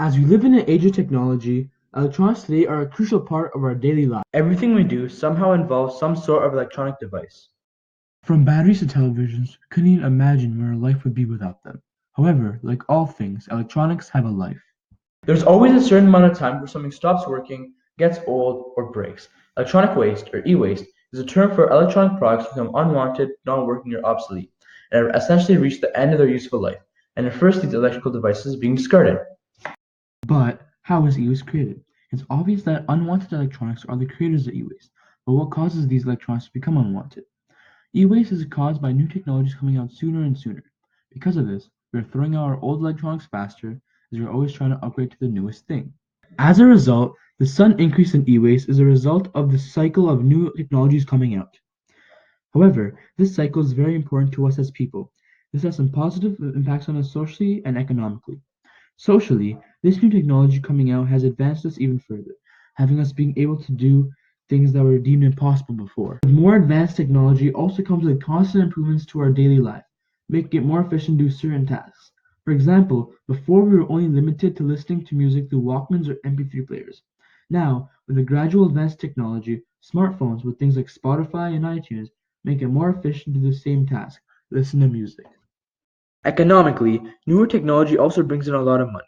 As we live in an age of technology, electronics today are a crucial part of our daily life. Everything we do somehow involves some sort of electronic device. From batteries to televisions, couldn't even imagine where our life would be without them. However, like all things, electronics have a life. There's always a certain amount of time where something stops working, gets old, or breaks. Electronic waste, or e-waste, is a term for electronic products that become unwanted, not working, or obsolete, and have essentially reached the end of their useful life, and refers to these electrical devices being discarded. But how is e-waste created? It's obvious that unwanted electronics are the creators of e-waste, but what causes these electronics to become unwanted? E-waste is caused by new technologies coming out sooner and sooner. Because of this, we are throwing out our old electronics faster, as we are always trying to upgrade to the newest thing. As a result, the sudden increase in e-waste is a result of the cycle of new technologies coming out. However, this cycle is very important to us as people. This has some positive impacts on us socially and economically. Socially, this new technology coming out has advanced us even further, having us being able to do things that were deemed impossible before. With more advanced technology also comes with constant improvements to our daily life, making it more efficient to do certain tasks. For example, before we were only limited to listening to music through Walkmans or MP3 players. Now, with the gradual advanced technology, smartphones with things like Spotify and iTunes make it more efficient to do the same task, listen to music. Economically, newer technology also brings in a lot of money.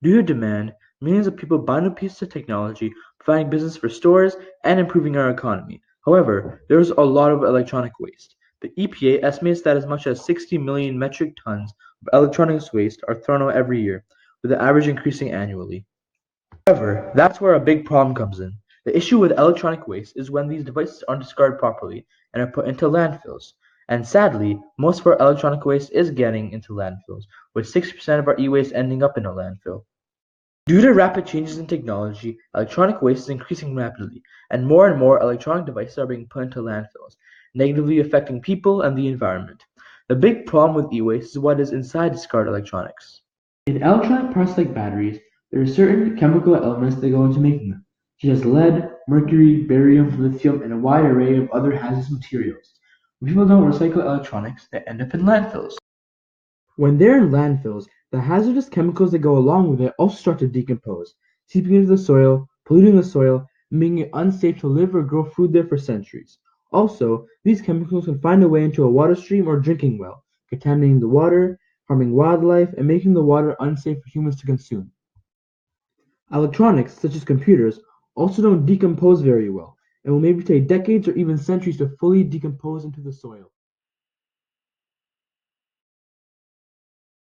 Due to demand, millions of people buy new pieces of technology, providing business for stores and improving our economy. However, there is a lot of electronic waste. The EPA estimates that as much as 60 million metric tons of electronics waste are thrown out every year, with the average increasing annually. However, that's where a big problem comes in. The issue with electronic waste is when these devices aren't discarded properly and are put into landfills. And sadly, most of our electronic waste is getting into landfills, with 60% of our e-waste ending up in a landfill. Due to rapid changes in technology, electronic waste is increasing rapidly, and more electronic devices are being put into landfills, negatively affecting people and the environment. The big problem with e-waste is what is inside discarded electronics. In electronic parts like batteries, there are certain chemical elements that go into making them, such as lead, mercury, barium, lithium, and a wide array of other hazardous materials. When people don't recycle electronics, they end up in landfills. When they're in landfills, the hazardous chemicals that go along with it also start to decompose, seeping into the soil, polluting the soil, and making it unsafe to live or grow food there for centuries. Also, these chemicals can find a way into a water stream or drinking well, contaminating the water, harming wildlife, and making the water unsafe for humans to consume. Electronics, such as computers, also don't decompose very well, and will maybe take decades or even centuries to fully decompose into the soil.